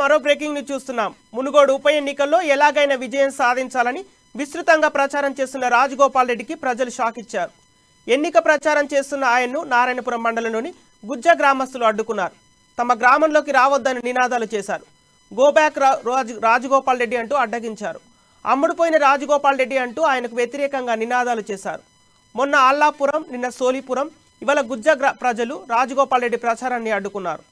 మరో breaking news చూస్తున్నాం. మునుగోడు ఉప ఎన్నికల్లో ఎలాగైనా విజయం సాధించాలని విస్తృతంగా ప్రచారం చేస్తున్న రాజగోపాల్ రెడ్డికి ప్రజలు షాక్ ఇచ్చారు. ఎన్నిక ప్రచారం చేస్తున్న ఆయన్ను నారాయణపురం మండలంలోని గుజ్జ గ్రామస్తులు అడ్డుకున్నారు. తమ గ్రామంలోకి రావద్దని నినాదాలు చేశారు. గో బ్యాక్ రాజగోపాల్ రెడ్డి అంటూ అడ్డగించారు. అమ్ముడుపోయిన రాజగోపాల్ రెడ్డి అంటూ ఆయనకు వ్యతిరేకంగా నినాదాలు చేశారు. మొన్న అల్లాపురం, నిన్న సోలీపురం, ఇవాళ గుజ్జ ప్రజలు రాజగోపాల్ రెడ్డి ప్రచారాన్ని అడ్డుకున్నారు.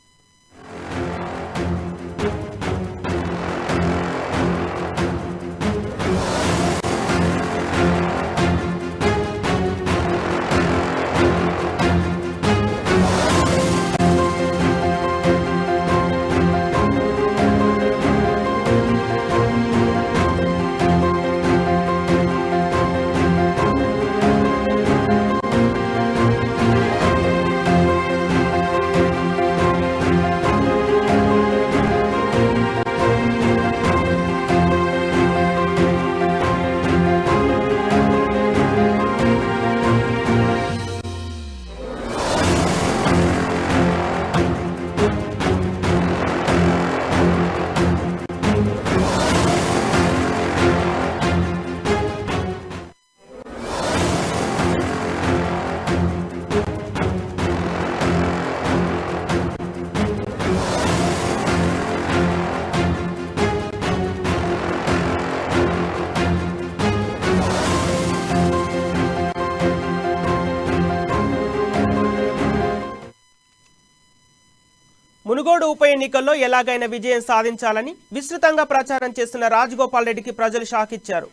మునుగోడు ఉప ఎన్నికల్లో ఎలాగైనా విజయం సాధించాలని విస్తృతంగా ప్రచారం చేస్తున్న రాజగోపాల్ రెడ్డికి ప్రజలు షాక్ ఇచ్చారు.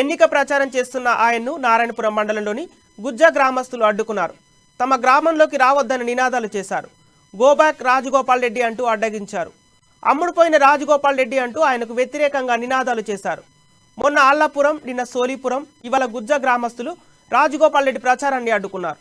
ఎన్నిక ప్రచారం చేస్తున్న ఆయన్ను నారాయణపురం మండలంలోని గుజ్జ గ్రామస్తులు అడ్డుకున్నారు. తమ గ్రామంలోకి రావద్దని నినాదాలు చేశారు. గో బ్యాక్ రాజగోపాల్ రెడ్డి అంటూ అడ్డగించారు. అమ్ముడుపోయిన రాజగోపాల్ రెడ్డి అంటూ ఆయనకు వ్యతిరేకంగా నినాదాలు చేశారు. మొన్న అల్లాపురం, నిన్న సోలీపురం, ఇవాళ గుజ్జ గ్రామస్తులు రాజగోపాల్ రెడ్డి ప్రచారాన్ని అడ్డుకున్నారు.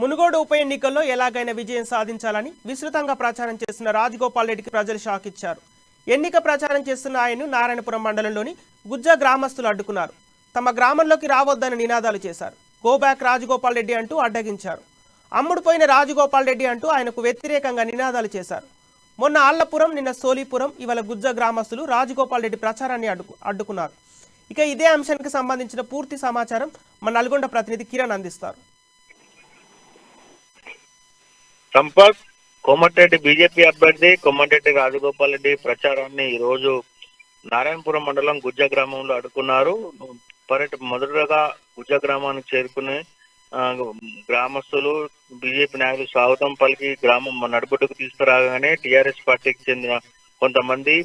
మునుగోడు ఉప ఎన్నికల్లో ఎలాగైనా విజయం సాధించాలని విస్తృతంగా ప్రచారం చేస్తున్న రాజగోపాల్ రెడ్డికి ప్రజలు షాక్ ఇచ్చారు. ఎన్నిక ప్రచారం చేస్తున్న ఆయన్ను నారాయణపురం మండలంలోని గుజ్జ గ్రామస్తులు అడ్డుకున్నారు. తమ గ్రామంలోకి రావద్దని నినాదాలు చేశారు. గో బ్యాక్ రాజగోపాల్ రెడ్డి అంటూ అడ్డగించారు. అమ్ముడుపోయిన రాజగోపాల్ రెడ్డి అంటూ ఆయనకు వ్యతిరేకంగా నినాదాలు చేశారు. మొన్న అల్లపురం, నిన్న సోలీపురం, ఇవాళ గుజ్జ గ్రామస్తులు రాజగోపాల్ రెడ్డి ప్రచారాన్ని అడ్డుకున్నారు. ఇక ఇదే అంశానికి సంబంధించిన పూర్తి సమాచారం మన నల్గొండ ప్రతినిధి కిరణ్ అందిస్తారు. సంపత్, కోమటిరెడ్డి బీజేపీ అభ్యర్థి కోమటిరెడ్డి రాజగోపాల్ రెడ్డి ప్రచారాన్ని ఈ రోజు నారాయణపురం మండలం గుజ్జ గ్రామంలో అడ్డుకున్నారు. మొదటగా గుజ్జ గ్రామానికి చేరుకుని గ్రామస్తులు, బీజేపీ నాయకులు స్వాగతం పలికి గ్రామం నడుబొడ్డుకు తీసుకురాగానే టీఆర్ఎస్ పార్టీకి చెందిన కొంతమంది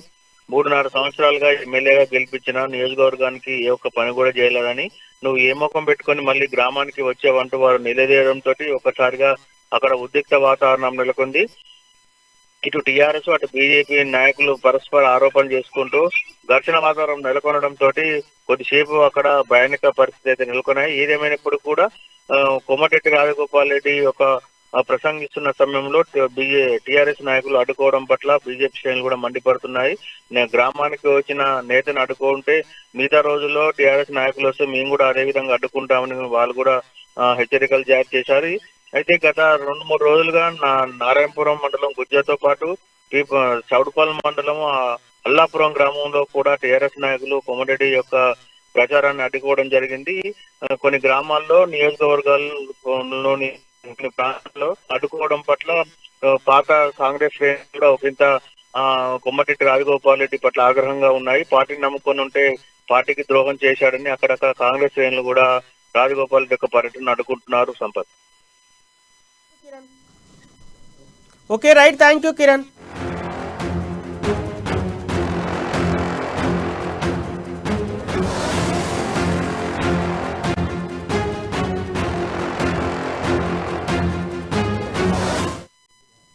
3.5 సంవత్సరాలుగా ఎమ్మెల్యేగా గెలిపించిన నియోజకవర్గానికి ఏ ఒక్క పని కూడా చేయలేదని, నువ్వు ఏ ముఖం పెట్టుకుని మళ్ళీ గ్రామానికి వచ్చేవంటూ వారు నిలదీయడంతో ఒక్కసారిగా అక్కడ ఉద్రిక్త వాతావరణం నెలకొంది. ఇటు టీఆర్ఎస్, అటు బీజేపీ నాయకులు పరస్పర ఆరోపణలు చేసుకుంటూ ఘర్షణ వాతావరణం నెలకొనడంతో కొద్దిసేపు అక్కడ భయానక పరిస్థితి అయితే నెలకొన్నాయి. ఏదేమైనప్పుడు కూడా కోమటిరెడ్డి రాజగోపాల్ రెడ్డి ఒక ప్రసంగిస్తున్న సమయంలో టీఆర్ఎస్ నాయకులు అడ్డుకోవడం పట్ల బీజేపీ శ్రేణులు కూడా మండిపడుతున్నాయి. గ్రామానికి వచ్చిన నేతను అడ్డుకుంటే మిగతా రోజుల్లో టీఆర్ఎస్ నాయకులు వస్తే మేము కూడా అదే విధంగా అడ్డుకుంటామని వాళ్ళు కూడా హెచ్చరికలు జారీ చేశారు. అయితే గత 2-3 రోజులుగా నారాయణపురం మండలం గుజ్జతో పాటు చౌడుపల్లి మండలం అల్లాపురం గ్రామంలో కూడా టీఆర్ఎస్ నాయకులు కోమటిరెడ్డి యొక్క ప్రచారాన్ని అడ్డుకోవడం జరిగింది. కొన్ని గ్రామాల్లో, నియోజకవర్గాల్లోని ప్రాంతాల్లో అడ్డుకోవడం పట్ల పాత కాంగ్రెస్ శ్రేణులు కూడా ఒకంత కోమటిరెడ్డి రాజగోపాల్ రెడ్డి పట్ల ఆగ్రహంగా ఉన్నాయి. పార్టీని నమ్ముకొని ఉంటే పార్టీకి ద్రోహం చేశాడని అక్కడక్కడ కాంగ్రెస్ శ్రేణులు కూడా రాజగోపాల్ రెడ్డి యొక్క పర్యటన అడ్డుకుంటున్నారు. Sampath. Okay right, thank you Kiran.